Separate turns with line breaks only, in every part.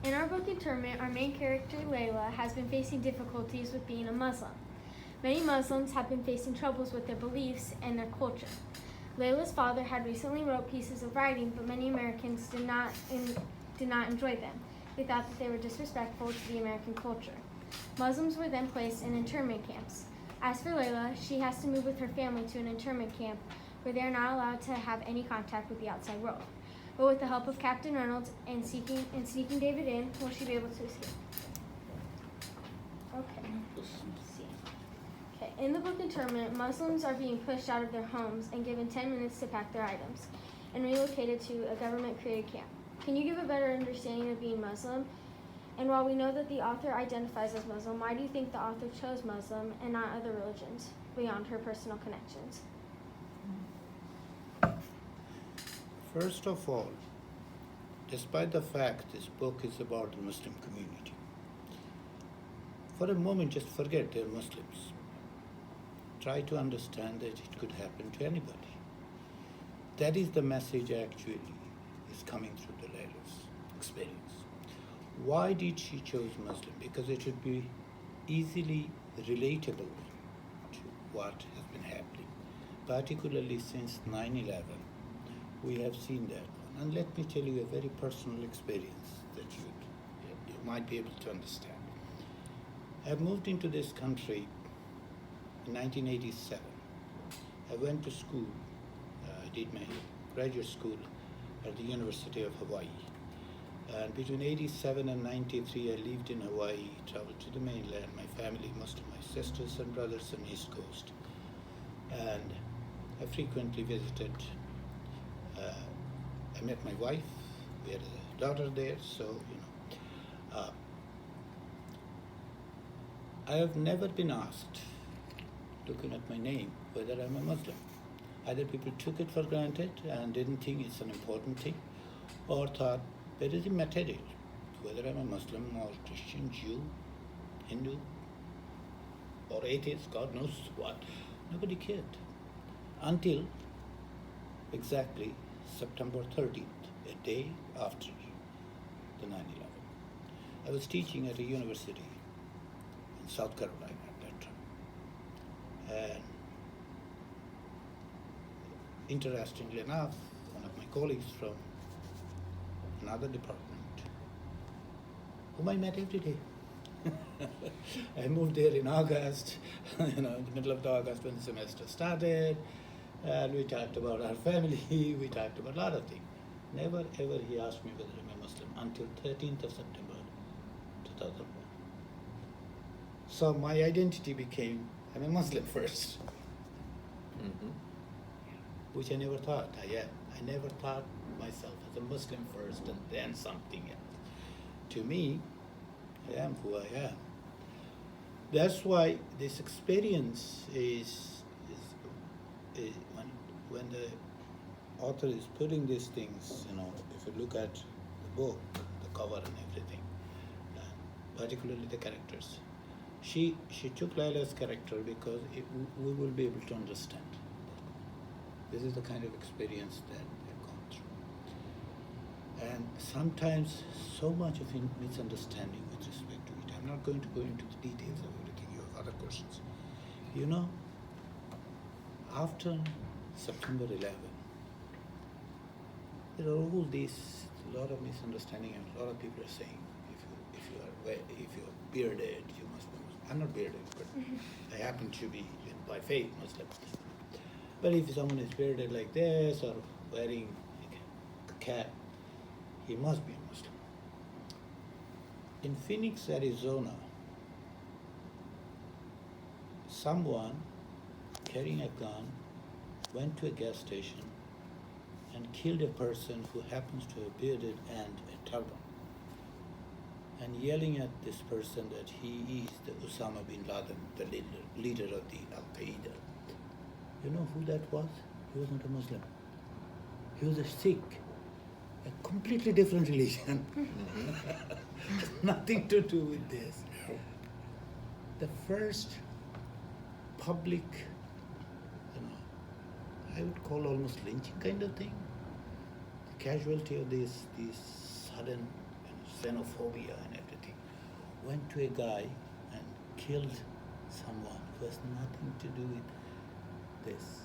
In our book Interment, our main character, Layla, has been facing difficulties with being a Muslim. Many Muslims have been facing troubles with their beliefs and their culture. Layla's father had recently wrote pieces of writing, but many Americans did not enjoy them. They thought that they were disrespectful to the American culture. Muslims were then placed in internment camps. As for Layla, she has to move with her family to an internment camp where they are not allowed to have any contact with the outside world. But with the help of Captain Reynolds and sneaking David in, will she be able to escape? Okay. Let's see. Okay. In the book Interment, Muslims are being pushed out of their homes and given 10 minutes to pack their items and relocated to a government-created camp. Can you give a better understanding of being Muslim? And while we know that the author identifies as Muslim, why do you think the author chose Muslim and not other religions beyond her personal connections?
First of all, despite the fact this book is about the Muslim community, for a moment just forget they're Muslims. Try to understand that it could happen to anybody. That is the message actually is coming through the Layla's experience. Why did she choose Muslim? Because it would be easily relatable to what has been happening, particularly since 9/11. We have seen that one. And let me tell you a very personal experience that you might be able to understand. I moved into this country in 1987. I went to school, did my graduate school at the University of Hawaii. And between 87 and 93, I lived in Hawaii, traveled to the mainland, my family, most of my sisters and brothers on the East Coast. And I frequently visited. I met my wife, we had a daughter there, so, I have never been asked, looking at my name, whether I'm a Muslim. Either people took it for granted and didn't think it's an important thing, or thought that is immaterial, whether I'm a Muslim or Christian, Jew, Hindu, or atheist, God knows what. Nobody cared. Until exactly September 13th, a day after the 9/11. I was teaching at a university in South Carolina at that time. And interestingly enough, one of my colleagues from another department, whom I met every day. I moved there in August, in the middle of August when the semester started, and we talked about our family, we talked about a lot of things. Never ever he asked me whether I'm a Muslim until 13th of September 2001. So my identity became, I'm a Muslim first. Which I never thought I am. I never thought myself as a Muslim first and then something else. To me, I am who I am. That's why this experience is when the author is putting these things, if you look at the book, the cover and everything, particularly the characters, she took Layla's character because we will be able to understand. This is the kind of experience that I've gone through. And sometimes so much of misunderstanding with respect to it. I'm not going to go into the details of everything. You have other questions. After September 11, there are all these, a lot of misunderstanding, and a lot of people are saying, if you are bearded, you must be Muslim. I'm not bearded, but I happen to be, by faith, Muslim. But if someone is bearded like this or wearing a cap, he must be a Muslim. In Phoenix, Arizona, someone carrying a gun went to a gas station and killed a person who happens to have bearded and a turban, and yelling at this person that he is the Osama bin Laden, the leader of the Al-Qaeda. You know who that was? He was not a Muslim. He was a Sikh, a completely different religion. Nothing to do with this. The first public, I would call almost lynching kind of thing. The casualty of these sudden xenophobia and everything. Went to a guy and killed someone who has nothing to do with this.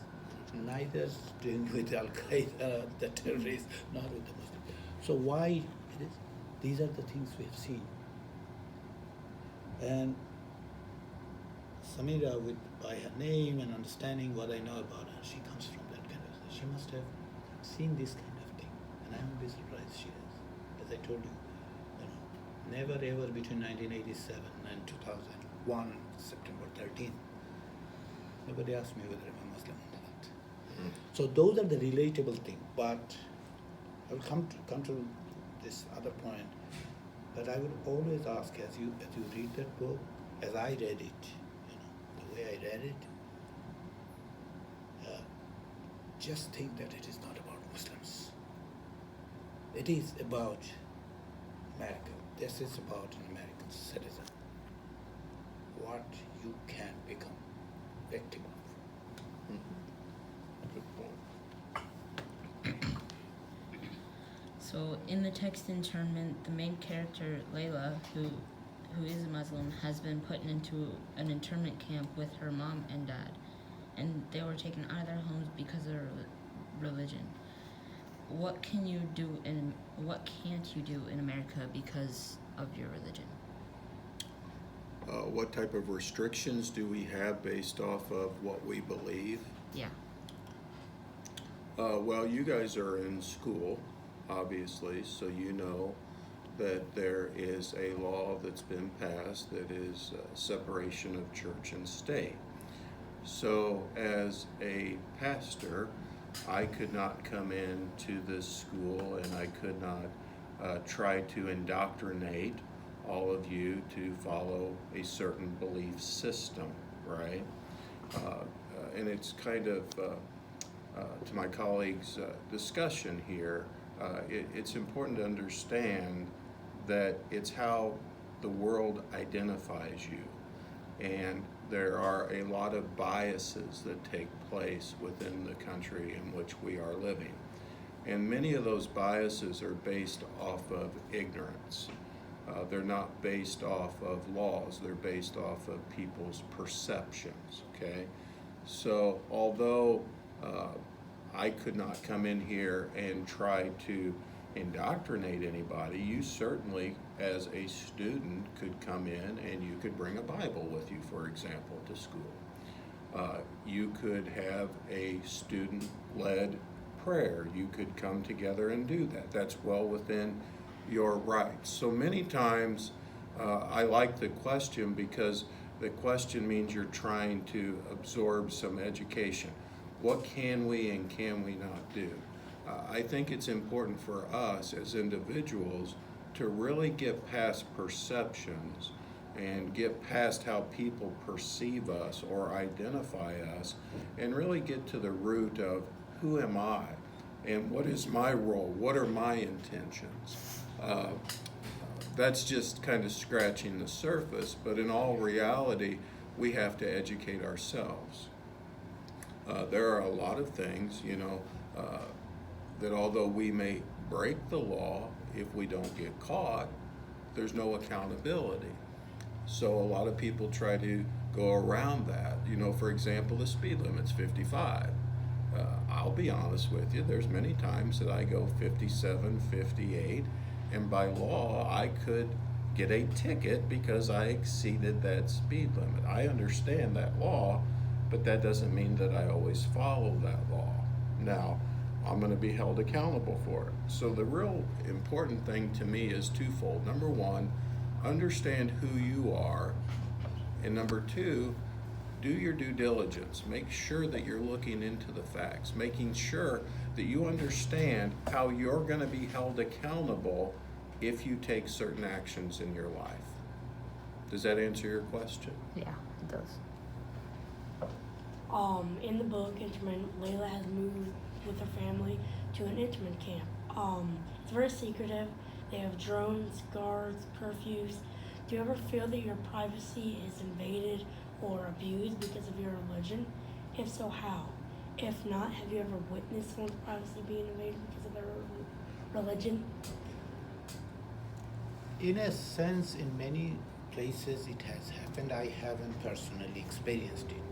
Neither doing with Al Qaeda, the terrorists, nor with the Muslims. So why it is? These are the things we have seen. And Samira, by her name and understanding what I know about her, she comes from that kind of. She must have seen this kind of thing, and I won't be surprised she has. As I told you, never ever between 1987 and 2001, September 13th, nobody asked me whether I'm a Muslim or not. So those are the relatable things. But I will come to this other point. But I would always ask, as you read that book, as I read it, the way I read it, just think that it is not about Muslims. It is about America. This is about an American citizen. What you can become victim of.
Good point. So in the text internment, the main character, Layla, who is a Muslim, has been put into an internment camp with her mom and dad, and they were taken out of their homes because of their religion. What can you do and what can't you do in America because of your religion?
What type of restrictions do we have based off of what we believe?
Yeah.
Well, you guys are in school, obviously, so you know that there is a law that's been passed that is separation of church and state. So as a pastor, I could not come into this school and I could not try to indoctrinate all of you to follow a certain belief system, right? And it's kind of, to my colleagues' discussion here, it's important to understand that it's how the world identifies you. And there are a lot of biases that take place within the country in which we are living. And many of those biases are based off of ignorance. They're not based off of laws, they're based off of people's perceptions, okay? So although I could not come in here and try to indoctrinate anybody, you certainly, as a student, could come in and you could bring a Bible with you, for example, to school. You could have a student-led prayer. You could come together and do that. That's well within your rights. So many times I like the question because the question means you're trying to absorb some education. What can we and can we not do? I think it's important for us as individuals to really get past perceptions and get past how people perceive us or identify us and really get to the root of who am I and what is my role, what are my intentions. That's just kind of scratching the surface, but in all reality, we have to educate ourselves. There are a lot of things, that although we may break the law, if we don't get caught, there's no accountability. So a lot of people try to go around that. For example, the speed limit's 55. I'll be honest with you, there's many times that I go 57, 58, and by law, I could get a ticket because I exceeded that speed limit. I understand that law, but that doesn't mean that I always follow that law. Now, I'm going to be held accountable for it. So the real important thing to me is twofold. Number one, understand who you are. And number two, do your due diligence. Make sure that you're looking into the facts, making sure that you understand how you're going to be held accountable if you take certain actions in your life. Does that answer your question?
Yeah, it does.
In the book, Internment, Layla has moved with her family to an internment camp. It's very secretive. They have drones, guards, curfews. Do you ever feel that your privacy is invaded or abused because of your religion? If so, how? If not, have you ever witnessed someone's privacy being invaded because of their religion?
In a sense, in many places it has happened. I haven't personally experienced it.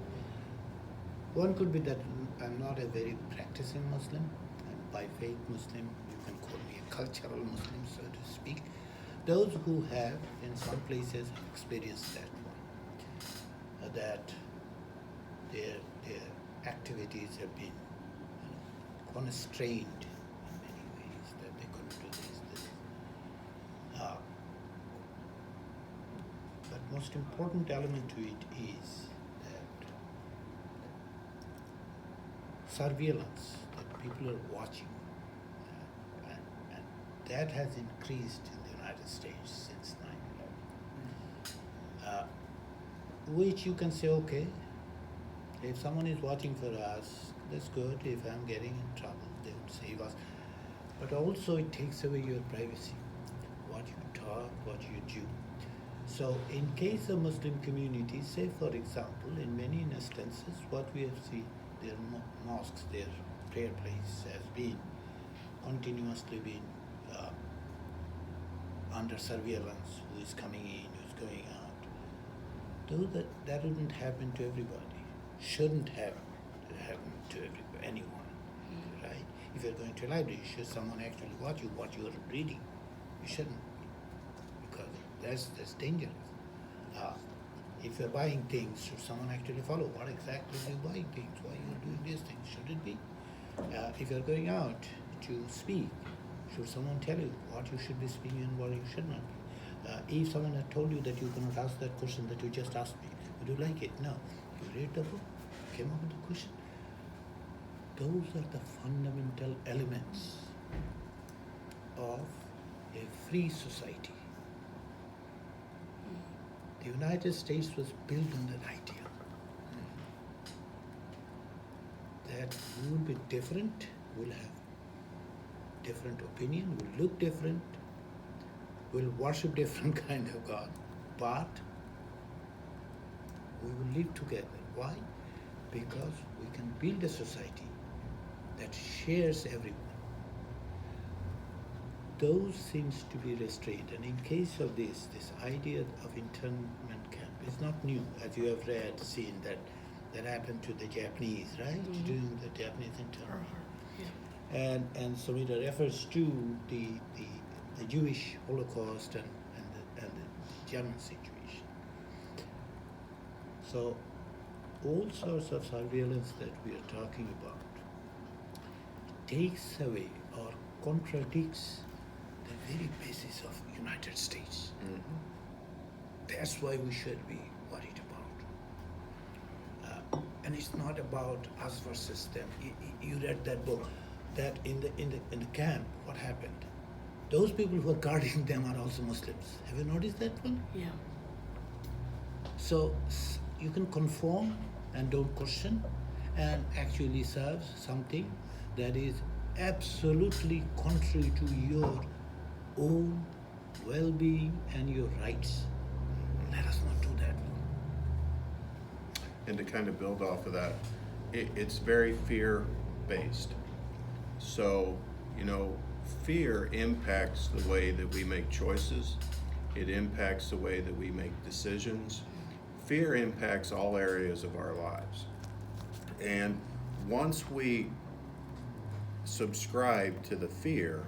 One could be that I'm not a very practicing Muslim. I'm by faith Muslim. You can call me a cultural Muslim, so to speak. Those who have, in some places, have experienced that one, that their activities have been constrained in many ways, that they couldn't do this. But most important element to it is that surveillance, that people are watching, and that has increased in the United States since 9/11. Which you can say, okay, if someone is watching for us, that's good. If I'm getting in trouble, they would save us. But also it takes away your privacy, what you talk, what you do. So in case of Muslim communities, say for example, in many instances, what we have seen, their mosques, their prayer place has been continuously been under surveillance, who is coming in, who's going out. Though that wouldn't happen to everybody, shouldn't have happened to anyone, right? If you're going to a library, should someone actually watch you what you're reading? You shouldn't, because that's dangerous. If you're buying things, should someone actually follow what exactly you're buying things, why you're doing these things? Should it be? If you're going out to speak, should someone tell you what you should be speaking and what you should not be? If someone had told you that you cannot ask that question that you just asked me, would you like it? No. You read the book, came up with the question. Those are the fundamental elements of a free society. The United States was built on that idea that we will be different, we'll have different opinion, we'll look different, we'll worship different kind of God, but we will live together. Why? Because we can build a society that shares everyone. Those seems to be restrained, and in case of this idea of internment camp is not new, as you have read, seen that happened to the Japanese, right?
Mm-hmm.
During the Japanese internment. Yeah. And Samita refers to the Jewish Holocaust and the German situation. So all sorts of surveillance that we are talking about takes away or contradicts the very basis of United States.
Mm-hmm.
That's why we should be worried about. And it's not about us versus them. You read that book, that in the camp, what happened? Those people who are guarding them are also Muslims. Have you noticed that one?
Yeah.
So you can conform and don't question, and actually serve something that is absolutely contrary to your own well-being and your rights. Let us not do that.
And to kind of build off of that, it's very fear-based. So, fear impacts the way that we make choices. It impacts the way that we make decisions. Fear impacts all areas of our lives. And once we subscribe to the fear,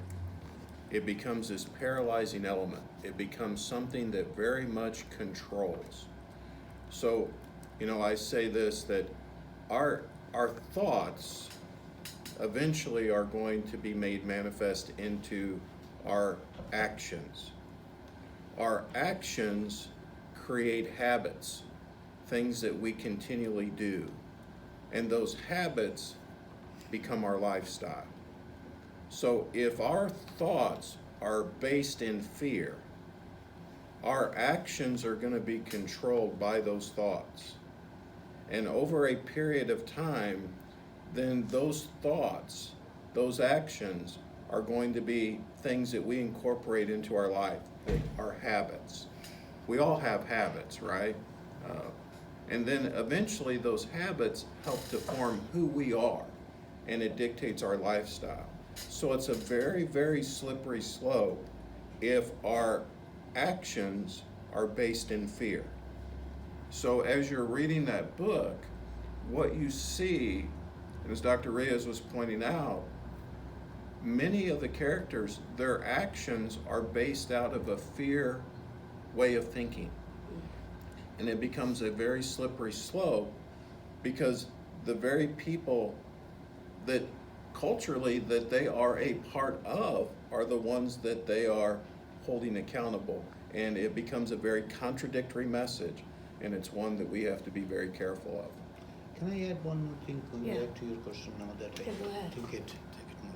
it becomes this paralyzing element. It becomes something that very much controls. So, I say this, that our thoughts eventually are going to be made manifest into our actions. Our actions create habits, things that we continually do, and those habits become our lifestyle. So if our thoughts are based in fear, our actions are going to be controlled by those thoughts. And over a period of time, then those thoughts, those actions are going to be things that we incorporate into our life, our habits. We all have habits, right? And then eventually those habits help to form who we are, and it dictates our lifestyle. So it's a very, very slippery slope if our actions are based in fear. So as you're reading that book, what you see, and as Dr. Reyes was pointing out, many of the characters, their actions are based out of a fear way of thinking. And it becomes a very slippery slope because the very people that culturally that they are a part of are the ones that they are holding accountable. And it becomes a very contradictory message, and it's one that we have to be very careful of.
Can I add one more thing going
Yeah.
back to your question now that I
Yeah, go ahead.
think it more?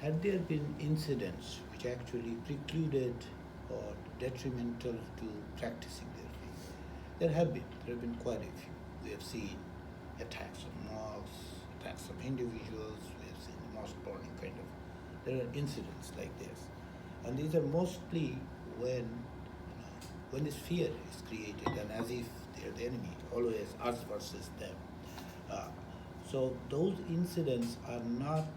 Had there been incidents which actually precluded or detrimental to practicing their faith? There have been quite a few. We have seen attacks on mosques, attacks on individuals, we have seen mosque burning kind of. There are incidents like this. And these are mostly when this fear is created and as if they're the enemy, always us versus them. So those incidents are not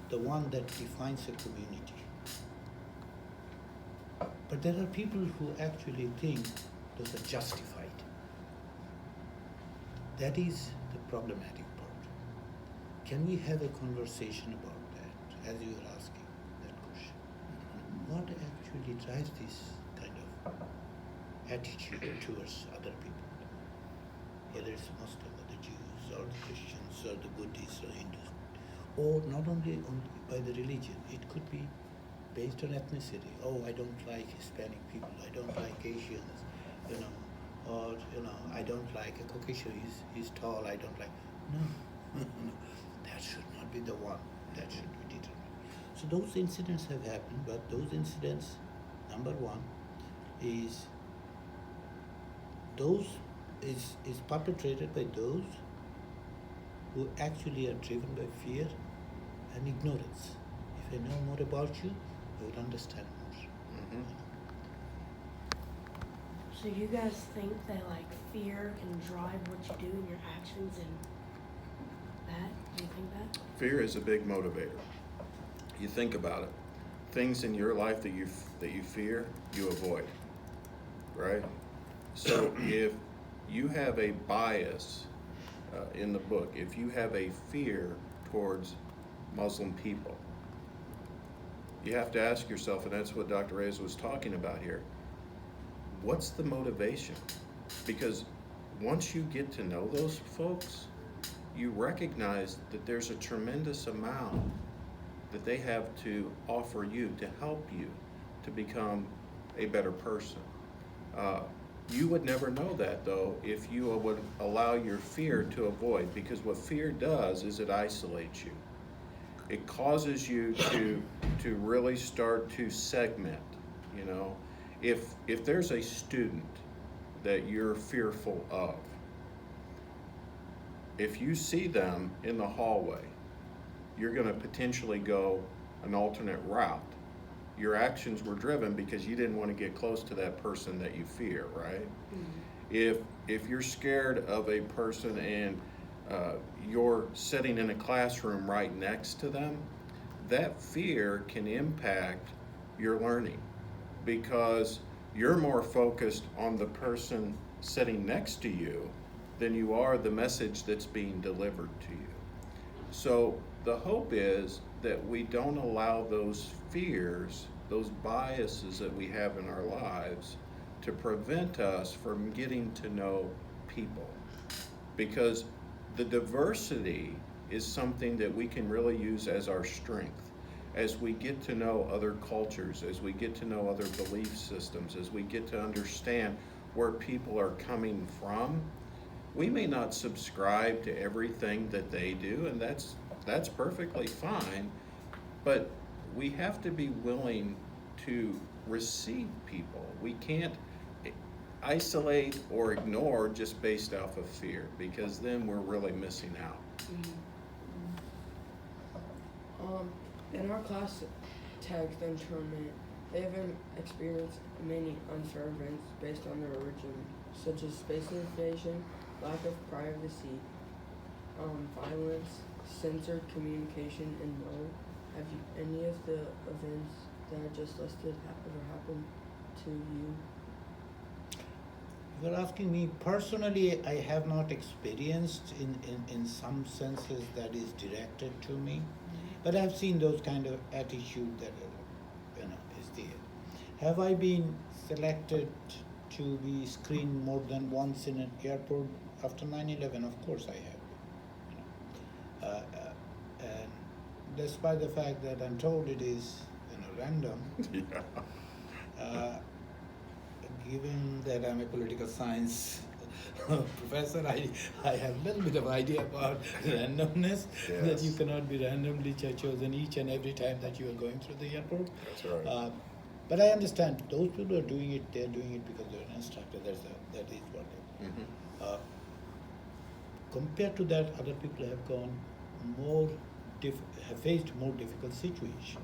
the one that defines a community. But there are people who actually think those are justified. That is the problematic part. Can we have a conversation about that, as you are asking that question? What actually drives this kind of attitude towards other people? Whether it's Muslim or the Jews or the Christians or the Buddhists or Hindus, or not only by the religion, it could be based on ethnicity. Oh, I don't like Hispanic people, I don't like Asians, or I don't like a Caucasian, he's tall, I don't like. No, that should not be the one. That should be determined. So those incidents have happened, but those incidents, number one, is perpetrated by those who actually are driven by fear and ignorance. If I know more about you, I would understand more.
So you guys think that like fear can drive what you do in your actions and that? Do you think that?
Fear is a big motivator. You think about it. Things in your life that you fear, you avoid, right? So if you have a bias in the book, if you have a fear towards Muslim people, you have to ask yourself, and that's what Dr. Reyes was talking about here, what's the motivation? Because once you get to know those folks, you recognize that there's a tremendous amount that they have to offer you to help you to become a better person. You would never know that though if you would allow your fear to avoid, because what fear does is it isolates you. It causes you to really start to segment, If there's a student that you're fearful of, if you see them in the hallway, you're going to potentially go an alternate route. Your actions were driven because you didn't want to get close to that person that you fear, right? Mm-hmm. If you're scared of a person and you're sitting in a classroom right next to them, that fear can impact your learning because you're more focused on the person sitting next to you than you are the message that's being delivered to you. So the hope is that we don't allow those fears, those biases that we have in our lives to prevent us from getting to know people. Because the diversity is something that we can really use as our strength. As we get to know other cultures, as we get to know other belief systems, as we get to understand where people are coming from, we may not subscribe to everything that they do, and that's perfectly fine, but we have to be willing to receive people. We can't isolate or ignore just based off of fear, because then we're really missing out.
In our class text and tournament, they have experienced many unfair events based on their origin, such as space invasion, lack of privacy, violence, censored communication, and no. Have any of the events that I just listed ever happened to you?
If you're asking me personally, I have not experienced in some senses that is directed to me, but I've seen those kind of attitude that is there. Have I been selected to be screened more than once in an airport after 9/11? Of course I have. And despite the fact that I'm told it is random,
Yeah.
given that I'm a political science professor, I have a little bit of idea about randomness, that you
Yes.
cannot be randomly chosen each and every time that you are going through the airport.
That's right.
But I understand those people who are doing it, they're doing it because they're an instructor. That is what they
Mhm.
Compared to that, other people have gone have faced more difficult situation.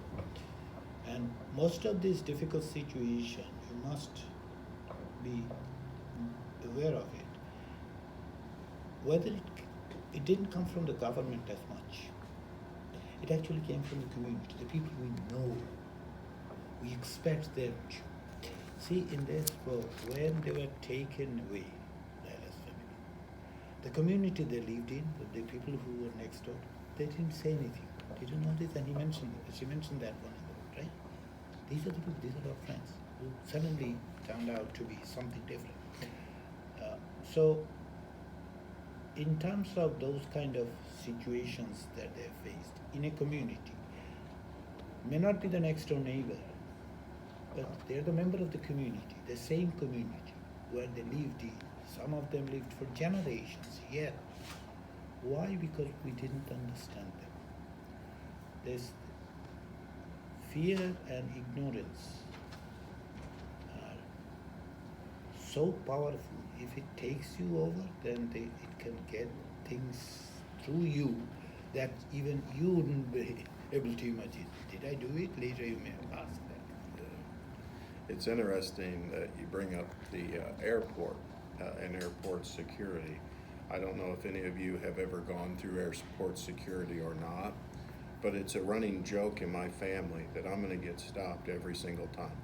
And most of these difficult situation, you must be aware of it. Whether it didn't come from the government as much, it actually came from the community, the people we know. We expect them to. See, in this book, when they were taken away, Laila's family, the community they lived in, the people who were next door, they didn't say anything. They didn't know this, and she mentioned that one, right? These are the people, these are our friends, who suddenly turned out to be something different. So, in terms of those kind of situations that they faced in a community, may not be the next door neighbor, but they're the member of the community, the same community where they lived in. Some of them lived for generations, yet. Why? Because we didn't understand them. This fear and ignorance are so powerful. If it takes you over, then it can get things through you that even you wouldn't be able to imagine. Did I do it? Later you may ask that.
It's interesting that you bring up the airport and airport security. I don't know if any of you have ever gone through airport security or not, but it's a running joke in my family that I'm going to get stopped every single time.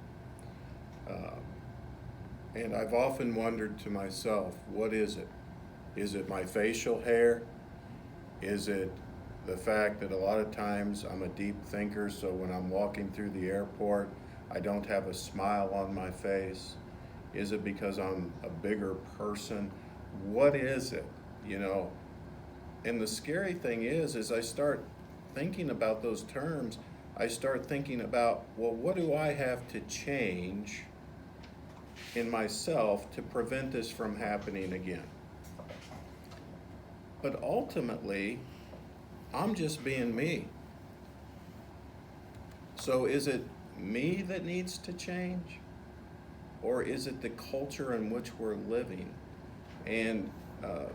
And I've often wondered to myself, what is it? Is it my facial hair? Is it the fact that a lot of times I'm a deep thinker, so when I'm walking through the airport, I don't have a smile on my face? Is it because I'm a bigger person? What is it? And the scary thing is, as I start thinking about those terms, I start thinking about, well, what do I have to change in myself to prevent this from happening again? But ultimately, I'm just being me. So is it me that needs to change? Or is it the culture in which we're living? And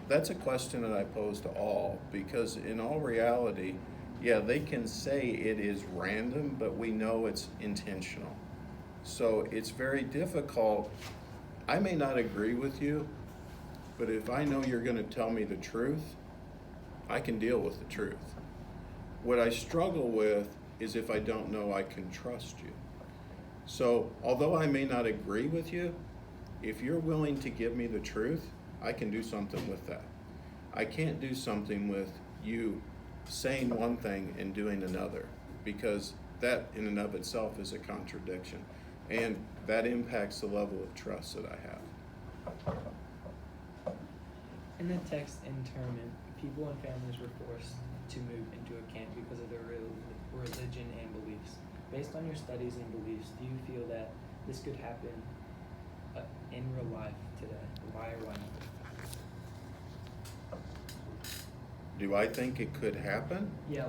that's a question that I pose to all, because in all reality, yeah, they can say it is random, but we know it's intentional. So it's very difficult. I may not agree with you, but if I know you're going to tell me the truth, I can deal with the truth. What I struggle with is if I don't know I can trust you. So although I may not agree with you, if you're willing to give me the truth, I can do something with that. I can't do something with you saying one thing and doing another, because that in and of itself is a contradiction. And that impacts the level of trust that I have.
In the text internment, people and families were forced to move into a camp because of their religion and beliefs. Based on your studies and beliefs, do you feel that this could happen in real life today? Why or why not?
Do I think it could happen?
Yeah,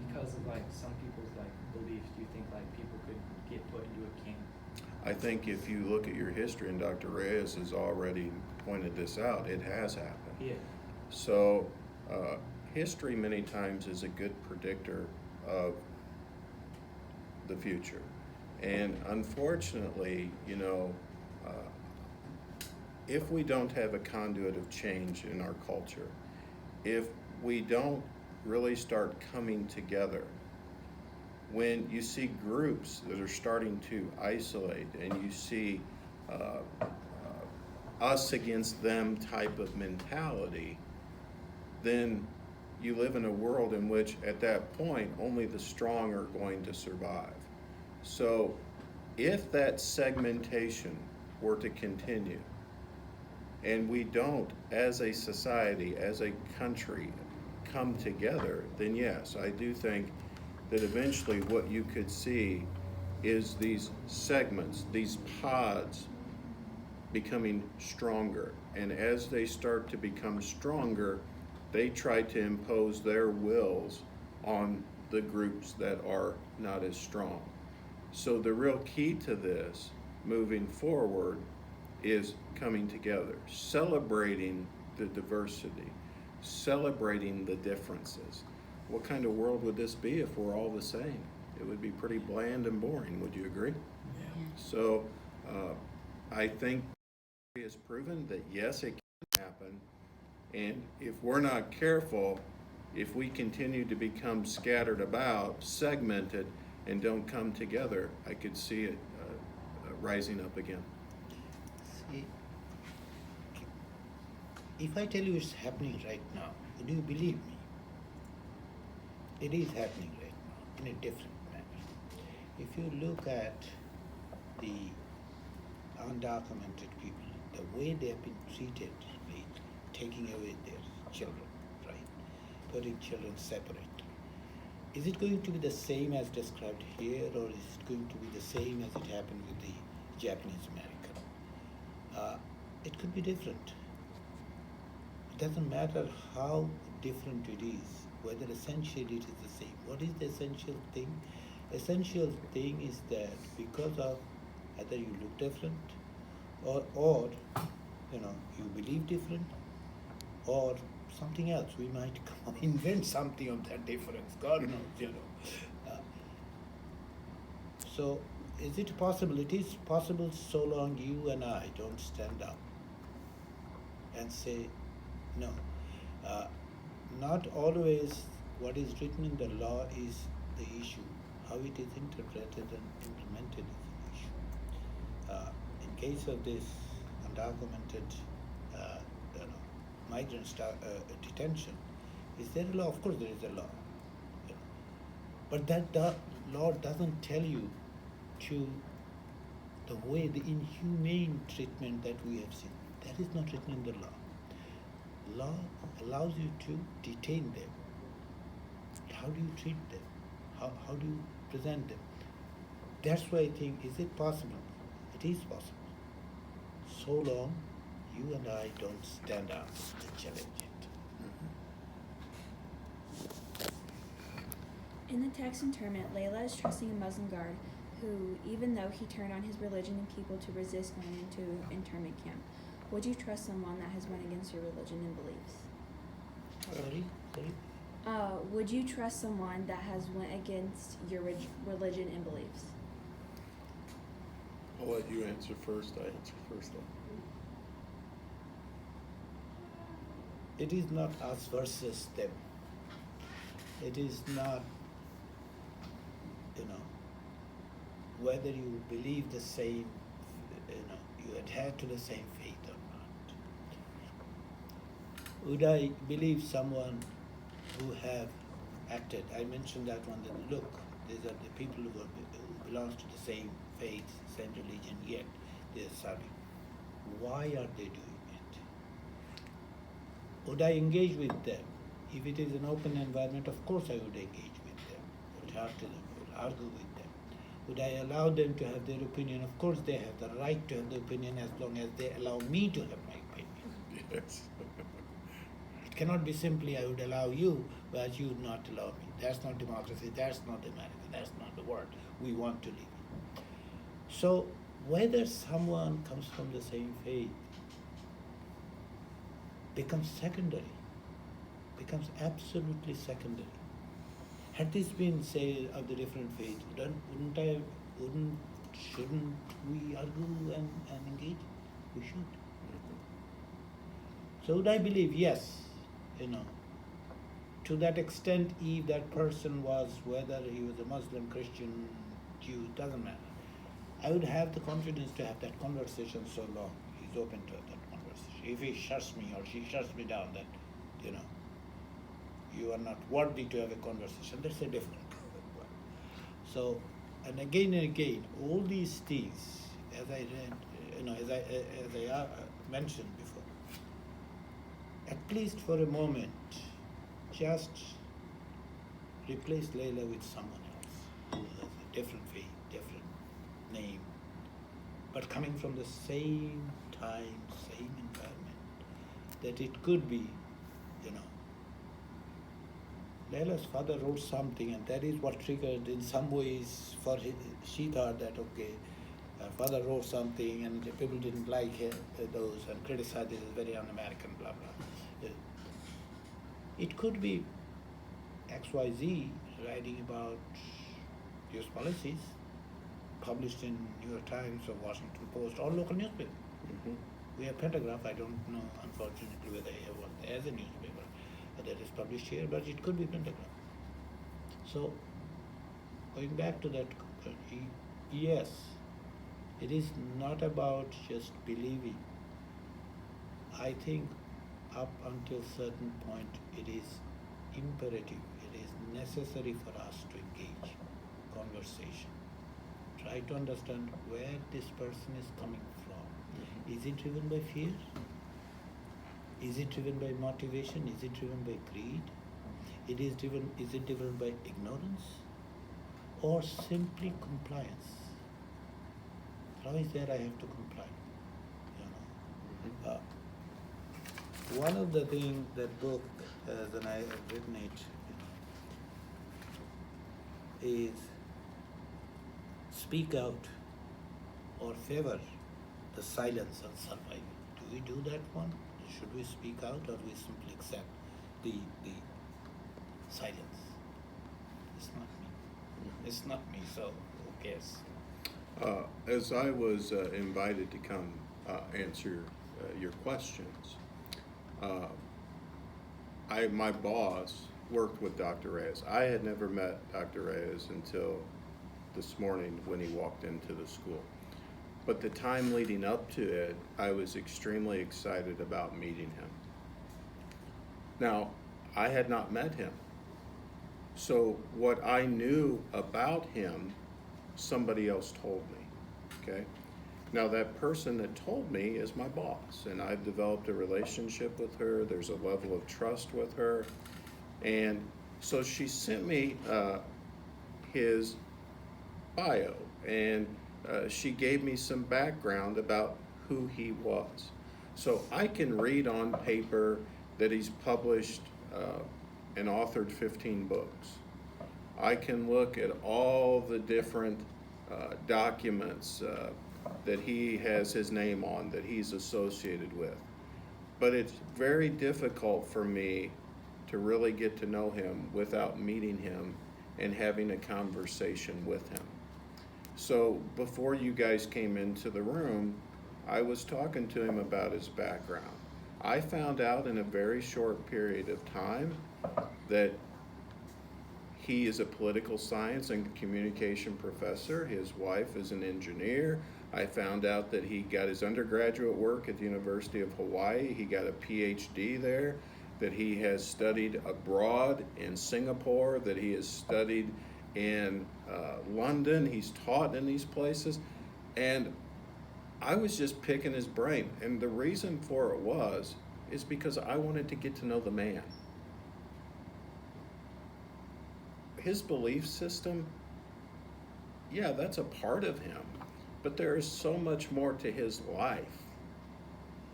because of some people's beliefs, do you think people could get put into a camp?
I think if you look at your history, and Dr. Reyes has already pointed this out, it has happened.
Yeah.
So history many times is a good predictor of the future. And unfortunately, if we don't have a conduit of change in our culture, if we don't really start coming together when you see groups that are starting to isolate and you see us against them type of mentality, then you live in a world in which at that point only the strong are going to survive. So if that segmentation were to continue and we don't, as a society, as a country, come together, then yes, I do think that eventually what you could see is these segments, these pods becoming stronger. And as they start to become stronger, they try to impose their wills on the groups that are not as strong. So the real key to this moving forward is coming together, celebrating the diversity, celebrating the differences. What kind of world would this be if we're all the same? It would be pretty bland and boring, would you agree?
Yeah.
So I think history has proven that yes, it can happen. And if we're not careful, if we continue to become scattered about, segmented, and don't come together, I could see it rising up again.
See, if I tell you it's happening right now, would you believe me? It is happening right now in a different manner. If you look at the undocumented people, the way they have been treated, right, taking away their children, right, putting children separately, is it going to be the same as described here, or is it going to be the same as it happened with the Japanese American? It could be different. It doesn't matter how different it is, whether essentially it is the same. What is the essential thing? Essential thing is that because of either you look different, or you believe different, or something else. We might invent something of that difference. God knows, So, is it possible? It is possible so long you and I don't stand up and say no. Not always what is written in the law is the issue. How it is interpreted and implemented is an issue. In case of this undocumented migrant detention, is there a law? Of course there is a law. But that law doesn't tell you to the way, the inhumane treatment that we have seen. That is not written in the law. Law allows you to detain them. How do you treat them? How do you present them? That's why I think, is it possible? It is possible. So long you and I don't stand up and challenge it.
In the text internment, Layla is trusting a Muslim guard who, even though he turned on his religion and people to resist going into internment camp, would you trust someone that has went against your religion and beliefs?
Sorry?
Would you trust someone that has went against your religion and beliefs?
I'll let you answer first. I answer first though.
It is not us versus them. It is not, whether you believe the same, you adhere to the same faith or not. Would I believe someone who have acted? I mentioned that one, that look, these are the people who belongs to the same faith, same religion, yet they are serving. Why are they doing it? Would I engage with them? If it is an open environment, of course I would engage with them. I would talk to them, I would argue with them. Would I allow them to have their opinion? Of course they have the right to have the opinion as long as they allow me to have my opinion.
Yes.
It cannot be simply I would allow you, but you would not allow me. That's not democracy, that's not America, that's not the world we want to live in. So whether someone comes from the same faith becomes secondary, becomes absolutely secondary. Had this been, say, of the different faiths, shouldn't we argue and engage? We should. So would I believe? Yes, to that extent, if that person was, whether he was a Muslim, Christian, Jew, doesn't matter. I would have the confidence to have that conversation so long he's open to that conversation. If he shuts me or she shuts me down, that, you know, you are not worthy to have a conversation, that's a different problem. So, and again, all these things, as I read, as I mentioned before, at least for a moment, just replace Layla with someone else who has a different faith, different name, but coming from the same time, same environment, that it could be, you know. Layla's father wrote something, and that is what triggered in some ways for his, she thought that, okay, her father wrote something and the people didn't like those and criticized it as very un-American, blah, blah. It could be XYZ writing about US policies, published in New York Times or Washington Post or local newspaper.
Mhm.
We have Pentagraph, I don't know unfortunately whether they have one as a newspaper that is published here, but it could be Pentagraph. So, going back to that, yes, it is not about just believing. I think up until certain point it is imperative, it is necessary for us to engage conversation. Try to understand where this person is coming from. Is it driven by fear? Is it driven by motivation? Is it driven by greed? Is it driven by ignorance? Or simply compliance? How is there I have to comply? You know? One of the things that book has, and I have written it, you know, is speak out or favor the silence and survival. Do we do that one? Should we speak out or we simply accept the silence? It's not me. It's not me, so who cares?
As I was invited to come answer your questions, my boss worked with Dr. Reyes. I had never met Dr. Reyes until this morning when he walked into the school. But the time leading up to it, I was extremely excited about meeting him. Now, I had not met him. So what I knew about him, somebody else told me, okay? Now that person that told me is my boss, and I've developed a relationship with her. There's a level of trust with her. And so she sent me his bio, and she gave me some background about who he was. So I can read on paper that he's published and authored 15 books. I can look at all the different documents that he has his name on, that he's associated with. But it's very difficult for me to really get to know him without meeting him and having a conversation with him. So before you guys came into the room, I was talking to him about his background. I found out in a very short period of time that he is a political science and communication professor. His wife is an engineer. I found out that he got his undergraduate work at the University of Hawaii. He got a PhD there, that he has studied abroad in Singapore, that he has studied in London. He's taught in these places. And I was just picking his brain. And the reason for it is because I wanted to get to know the man. His belief system, yeah, that's a part of him, but there is so much more to his life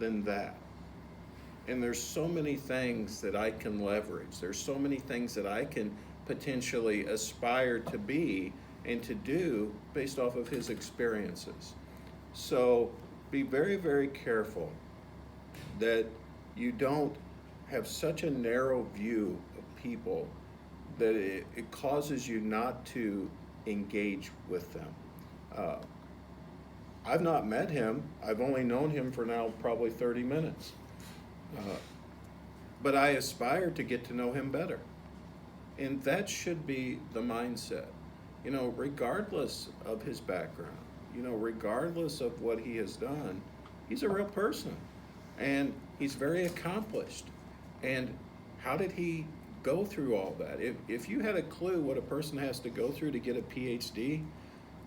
than that. And there's so many things that I can leverage. There's so many things that I can potentially aspire to be and to do based off of his experiences. So be very, very careful that you don't have such a narrow view of people that it causes you not to engage with them. I've not met him. I've only known him for now probably 30 minutes. But I aspire to get to know him better. And that should be the mindset, regardless of his background, regardless of what he has done, he's a real person and he's very accomplished. And how did he go through all that? If you had a clue what a person has to go through to get a PhD,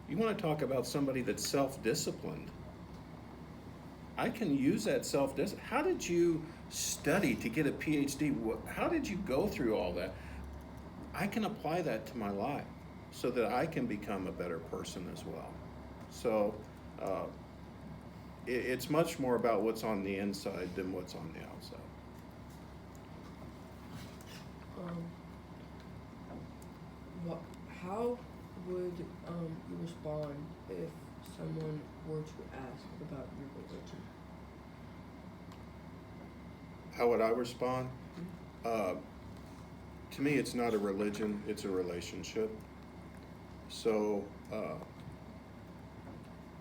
you want to talk about somebody that's self-disciplined. I can use that self-discipline. How did you study to get a PhD? How did you go through all that? I can apply that to my life so that I can become a better person as well. So it's much more about what's on the inside than what's on the outside.
How would you respond if someone were to ask about your religion?
How would I respond? To me, it's not a religion, it's a relationship. So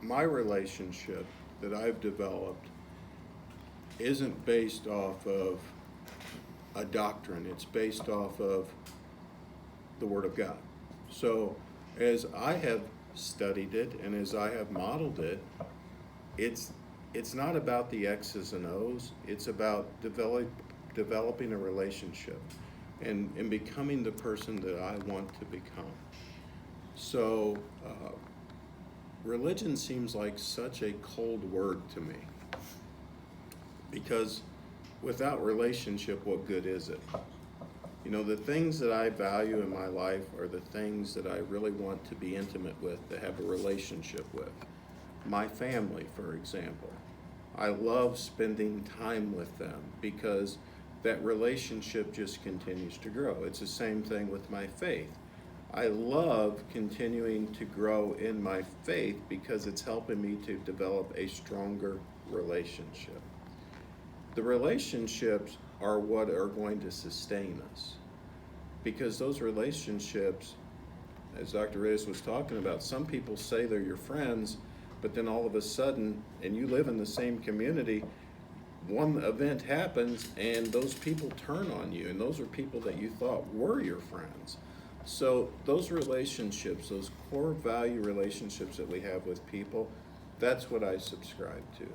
my relationship that I've developed isn't based off of a doctrine, it's based off of the Word of God. So as I have studied it and as I have modeled it, it's not about the X's and O's, it's about developing a relationship and becoming the person that I want to become. So religion seems like such a cold word to me, because without relationship, what good is it? The things that I value in my life are the things that I really want to be intimate with, to have a relationship with. My family, for example. I love spending time with them because that relationship just continues to grow. It's the same thing with my faith. I love continuing to grow in my faith because it's helping me to develop a stronger relationship. The relationships are what are going to sustain us, because those relationships, as Dr. Reyes was talking about, some people say they're your friends, but then all of a sudden, and you live in the same community, one event happens and those people turn on you, and those are people that you thought were your friends. So those relationships, those core value relationships that we have with people, that's what I subscribe to.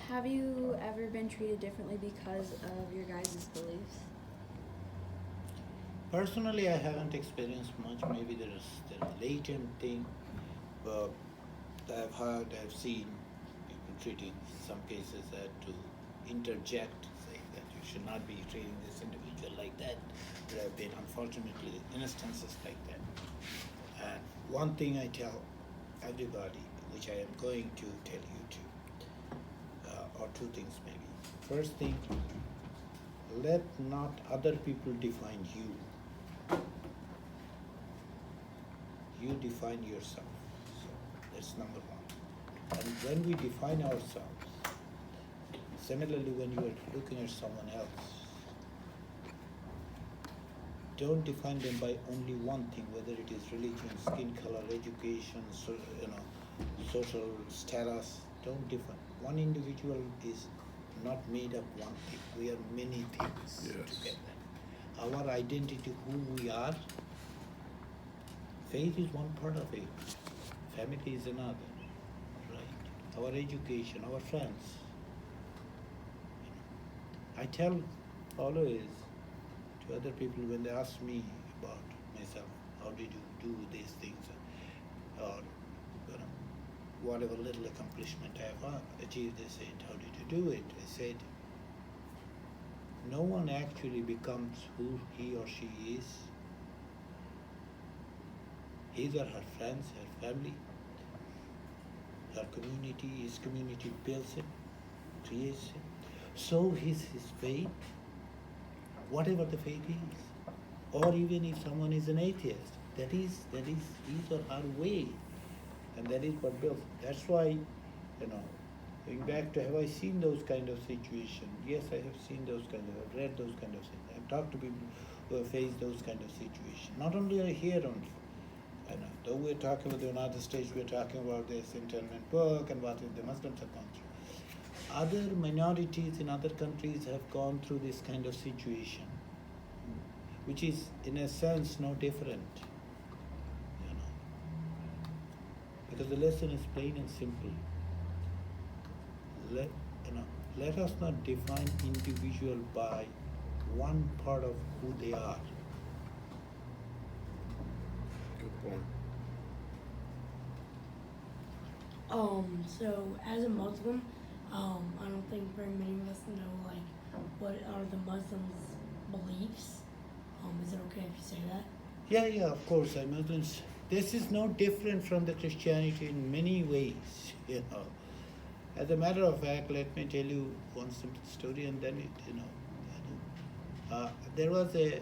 Have you ever been treated differently because of your guys' beliefs?
Personally, I haven't experienced much. Maybe there's a latent thing, but I've heard, I've seen people treating, in some cases, that to interject, saying that you should not be treating this individual like that. There have been, unfortunately, instances like that. And one thing I tell everybody, which I am going to tell you too, or two things maybe. First thing, let not other people define you. You define yourself. So that's number one. And when we define ourselves, similarly when you are looking at someone else, don't define them by only one thing, whether it is religion, skin color, education, social status. Don't define. One individual is not made of one thing. We are many things together. Our identity, who we are, faith is one part of it. Family is another, right? Our education, our friends. I tell always to other people when they ask me about myself, how did you do these things, or whatever little accomplishment I have achieved, they said, how did you do it? I said, no one actually becomes who he or she is. His or her friends, her family, her community, his community builds him, creates him. So is his faith, whatever the faith is. Or even if someone is an atheist, that is his or her way. And that is what builds. That's why, going back to, have I seen those kind of situations? Yes, I have seen those kind of, I've read those kind of things. I've talked to people who have faced those kind of situations. Not only here only. Though we're talking about another stage, we're talking about this internment book and what the Muslims have gone through. other minorities in other countries have gone through this kind of situation, which is in a sense no different, you know. Because the lesson is plain and simple. Let us not define individual by one part of who they are.
Good point.
So as a Muslim, I don't think very many of us know like what are the Muslims' beliefs. Is it okay if you say that?
Yeah, of course. Muslims. This is no different from the Christianity in many ways, you know. As a matter of fact, let me tell you one simple story, and then there was a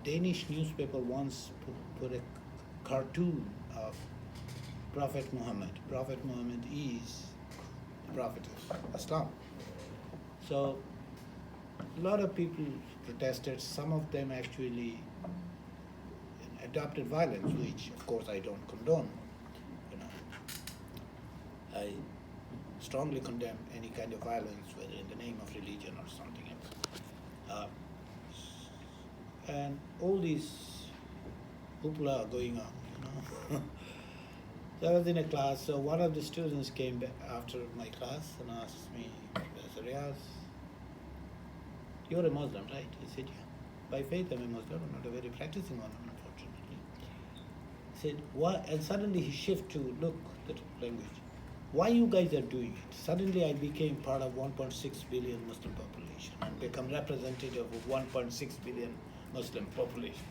Danish newspaper once put a cartoon of Prophet Muhammad. Prophet Muhammad is the prophet of Islam. So a lot of people protested. Some of them actually adopted violence, which of course I don't condone. You know, I strongly condemn any kind of violence, whether in the name of religion or something else. And all these hoopla going on, you know. So I was in a class, so one of the students came back after my class and asked me, Professor Riaz, you're a Muslim, right? I said, yeah. By faith I'm a Muslim, I'm not a very practicing one, unfortunately. He said, why? And suddenly he shifted to look at the language. Why you guys are doing it? Suddenly I became part of 1.6 billion Muslim population and become representative of 1.6 billion Muslim population.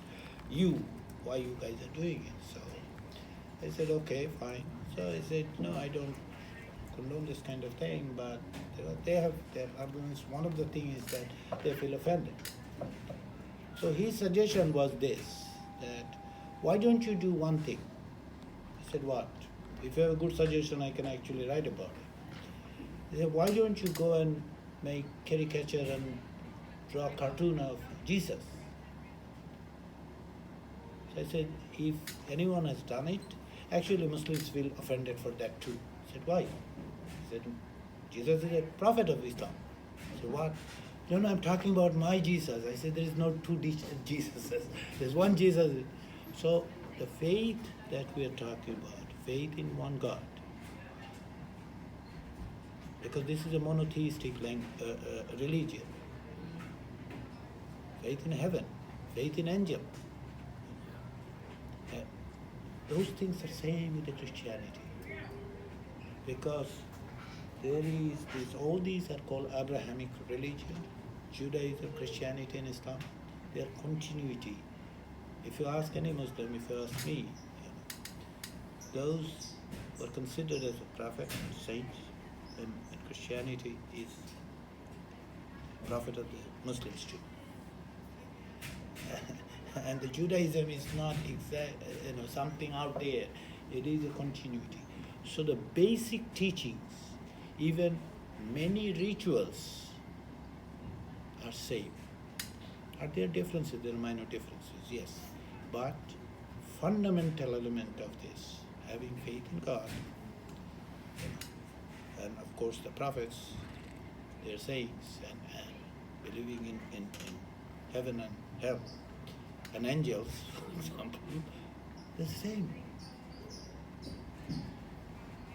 Why you guys are doing it? So I said, okay, fine. So I said, no, I don't condone this kind of thing, but they have their arguments. One of the things is that they feel offended. So his suggestion was this, that why don't you do one thing? I said, what? If you have a good suggestion, I can actually write about it. He said, why don't you go and make caricature and draw a cartoon of Jesus? So I said, if anyone has done it, actually Muslims feel offended for that too. I said, why? He said, Jesus is a prophet of Islam. I said, what? No, I'm talking about my Jesus. I said, there is no two Jesuses. There's one Jesus. So the faith that we are talking about, faith in one God, because this is a monotheistic religion. Faith in heaven, faith in angel. Those things are same with the Christianity, because there is this. All these are called Abrahamic religion, Judaism, Christianity, and Islam. They are continuity. If you ask any Muslim, if you ask me, those were considered as a prophet, saints, and Christianity is prophet of the Muslims too. And the Judaism is not something out there. It is a continuity. So the basic teachings, even many rituals, are same. Are there differences? There are minor differences, yes. But fundamental element of this, having faith in God, and of course the prophets, their sayings, and believing in heaven and hell, and angels, for example, the same.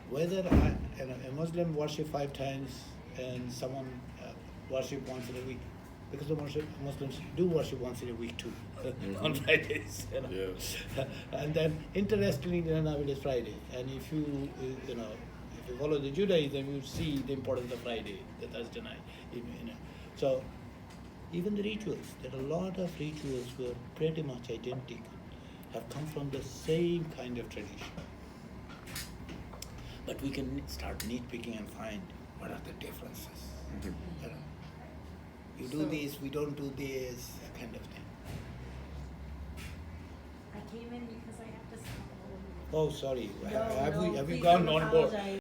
Whether a Muslim worship 5 times and someone worship once in a week, because the Muslims do worship once in a week too, on Fridays.
Yes.
And then interestingly, nowadays Friday. And if you if you follow the Judaism, you see the importance of Friday, the Thursday night. So even the rituals, there are a lot of rituals who are pretty much identical, have come from the same kind of tradition. But we can start nitpicking and find what are the differences. You do this, we don't do this, kind of thing.
I came in because I have to stop.
Oh, sorry.
No,
Have you
please
gone
don't
on board?
apologize.